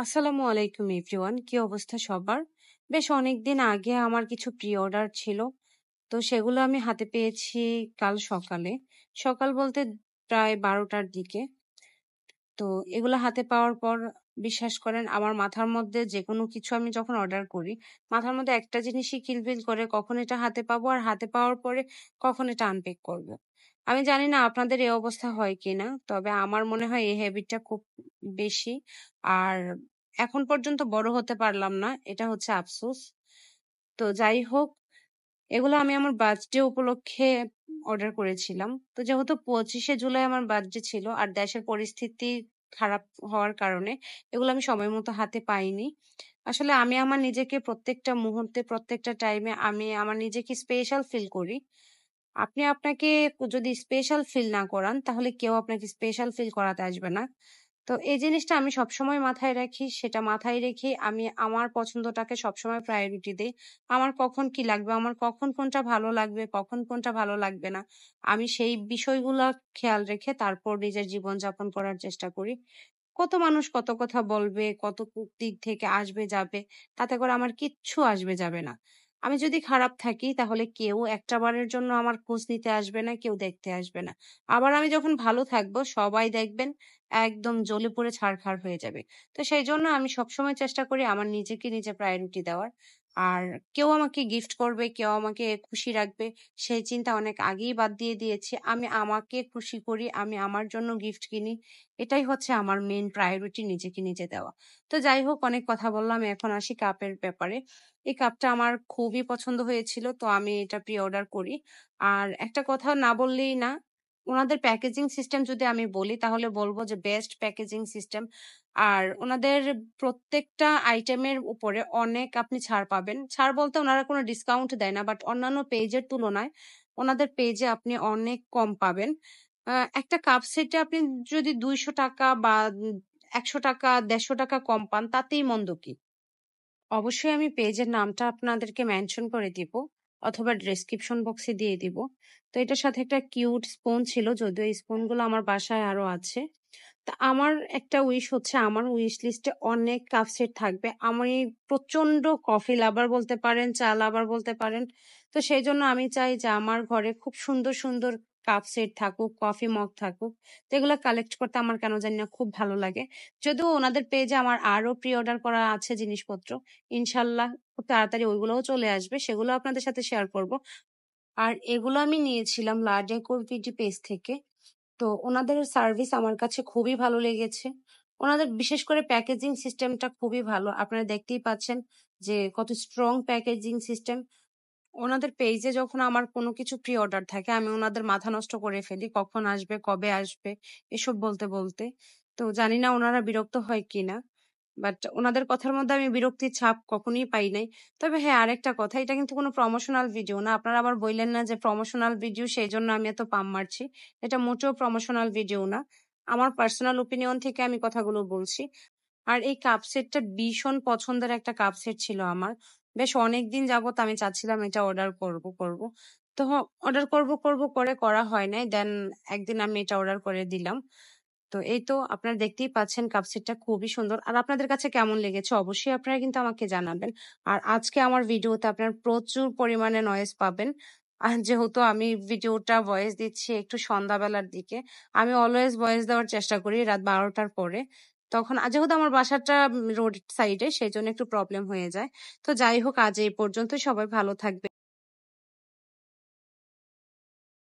আসসালামু আলাইকুম এভরিওয়ান। কি অবস্থা সবার? বেশ অনেকদিন আগে আমার কিছু প্রি অর্ডার ছিল। তো সেগুলো আমি হাতে পেয়েছি কাল সকালে। সকাল বলতে প্রায় ১২টার দিকে। তো এগুলো হাতে পাওয়ার পর বিশ্বাস করেন আমার মাথার মধ্যে যেকোনো কিছু আমি যখন অর্ডার করি, মাথার মধ্যে একটা জিনিসই কিলবিল করে কখন এটা হাতে পাবো আর হাতে পাওয়ার পরে কখন এটা আনপ্যাক করব। আমি জানি না আপনাদের এই অবস্থা হয় কিনা। তবে আমার মনে হয় এই হ্যাবিটটা খুব বেশি। আর এখন পর্যন্ত বড় হতে পারলাম না। এটা হচ্ছে আফসোস। তো যাই হোক, এগুলো আমি আমার বার্থডে উপলক্ষে অর্ডার করেছিলাম। তো যেহেতু ২৫শে জুলাই আমার বার্থডে ছিল আর দেশের পরিস্থিতি খারাপ হওয়ার কারণে এগুলো আমি সময় মতো হাতে পাইনি। আসলে আমি আমার নিজেকে প্রত্যেকটা মুহূর্তে, প্রত্যেকটা টাইমে আমি আমার নিজেকে স্পেশাল ফিল করি। আপনি আপনাকে যদি স্পেশাল ফিল না করান, তাহলে কেউ আপনাকে স্পেশাল ফিল করাতে আসবে না। তো এই জিনিসটা আমি সবসময় মাথায় রাখি। সেটা মাথায় রেখেই আমি আমার পছন্দটাকে সবসময় প্রায়োরিটি দেই। আমার কখন কি লাগবে, আমার কখন কোনটা ভালো লাগবে, কখন কোনটা ভালো লাগবে না। আমি সেই বিষয়গুলা খেয়াল রেখে তারপর নিজের জীবনযাপন করার চেষ্টা করি। কত মানুষ কত কথা বলবে, কত দিক থেকে আসবে যাবে। তাতে করে আমার কিচ্ছু আসবে যাবে না। আমি যদি খারাপ থাকি তাহলে কেউ একটা বারের জন্য আমার খোঁজ নিতে আসবে না, কেউ দেখতে আসবে না। আবার আমি যখন ভালো থাকবো সবাই দেখবেন একদম জ্বলে পুড়ে ছারখার হয়ে যাবে। তো সেইজন্য আমি সবসময় চেষ্টা করি আমার নিজেকে নিজে প্রায়োরিটি দেওয়ার। আর কেউ আমাকে গিফট করবে, কেউ আমাকে খুশি রাখবে সেই চিন্তা অনেক আগেই বাদ দিয়ে দিয়েছি। আমি আমাকে খুশি করি, আমি আমার জন্য গিফট কিনি। এটাই হচ্ছে আমার মেইন প্রায়োরিটি নিজেকে নিজে দেওয়া। তো যাই হোক অনেক কথা বললাম। এখন আসি কাপের ব্যাপারে। এই কাপটা আমার খুবই পছন্দ হয়েছিল। তো আমি এটা প্রি অর্ডার করি। আর একটা কথা না বললেই না, উনাদের প্যাকেজিং সিস্টেম যদি আমি বলি তাহলে বলব যে বেস্ট প্যাকেজিং সিস্টেম। আর উনাদের প্রত্যেকটা আইটেমের উপরে অনেক আপনি ছাড় পাবেন। ছাড় বলতে উনারা কোনো ডিসকাউন্ট দেয় না। বাট অন্যান্য পেজের তুলনায় উনাদের পেজে আপনি অনেক কম পাবেন। একটা কাপ সেটে আপনি যদি ৳২০০ বা ৳১০০, ৳১৫০ কম পান তাতেই মন্দ কি? অবশ্যই আমি পেজের নামটা আপনাদেরকে মেনশন করে দিব অথবা ডেসক্রিপশন বক্সে দিয়ে দিব। তো এটার সাথে একটা কিউট স্পুন ছিল, যদিও এই স্পুনগুলো আমার বাসায় আরো আছে। তা আমার একটা উইশ হচ্ছে আমার উইশ লিস্টে অনেক কাপ সেট থাকবে। আমি প্রচন্ড কফি লাভার বলতে পারেন, চা লাভার বলতে পারেন। তো সেইজন্য আমি চাই যে আমার ঘরে খুব সুন্দর, সুন্দর কাপ সেট থাকুক, কফি মগ থাকুক। তো এগুলা কালেক্ট করতে আমার কেন জানি না খুব ভালো লাগে। যদিও ওনাদের পেজে আমার আরো প্রি অর্ডার করা আছে জিনিসপত্র। ইনশাল্লাহ খুব তাড়াতাড়ি ওইগুলোও চলে আসবে। সেগুলো আপনাদের সাথে শেয়ার করব। আর এগুলো আমি নিয়েছিলাম লা ডেকোর বিডি পেজ থেকে। তো ওনাদের সার্ভিস আমার কাছে খুবই ভালো লেগেছে। ওনাদের বিশেষ করে প্যাকেজিং সিস্টেমটা খুবই ভালো। আপনারা দেখতেই পাচ্ছেন যে কত স্ট্রং প্যাকেজিং সিস্টেম। ওনাদের পেজে যখন আমার কোনো কিছু প্রি অর্ডার থাকে আমি ওনাদের মাথা নষ্ট করে ফেলি। কখন আসবে, কবে আসবে এসব বলতে, বলতে। তো জানি না ওনারা বিরক্ত হয় কিনা। বাট ওনাদের কথার মধ্যে আমি বিরক্তির ছাপ কখনোই পাই নাই। তবে হ্যাঁ, আরেকটা কথা, এটা কিন্তু কোনো প্রমোশনাল ভিডিও না। আপনারা আবার বইলেন না যে প্রমোশনাল ভিডিও সেইজন্য আমি এত পাম মারছি। এটা মোটেও প্রমোশনাল ভিডিও না। আমার পার্সোনাল ওপিনিয়ন থেকে আমি কথাগুলো বলছি। আর এই কাপ সেটটা ভীষণ পছন্দের একটা কাপ সেট ছিল আমার। বেশ অনেকদিন যাবত আমি চাচ্ছিলাম এটা অর্ডার করব। তো অর্ডার করব করে করা হয় নাই। দেন একদিন আমি এটা অর্ডার করে দিলাম। তো এই তো আপনারা দেখতেই পাচ্ছেন কাপ সেটটা খুবই সুন্দর। আর আপনাদের কাছে কেমন লেগেছে অবশ্যই আপনারা কিন্তু আমাকে জানাবেন। আর আজকে আমার ভিডিওতে আপনারা প্রচুর পরিমাণে নয়েজ পাবেন। যেহেতু আমি ভিডিওটা ভয়েস দিচ্ছি একটু সন্ধ্যাবেলার দিকে। আমি অলওয়েজ ভয়েস দেওয়ার চেষ্টা করি রাত ১২টার পরে। তখন যেহেতু আমার বাসাটা রোড সাইডে সেজন্য একটু প্রবলেম হয়ে যায়। তো যাই হোক আজ এই পর্যন্ত। সবাই ভালো থাকবেন।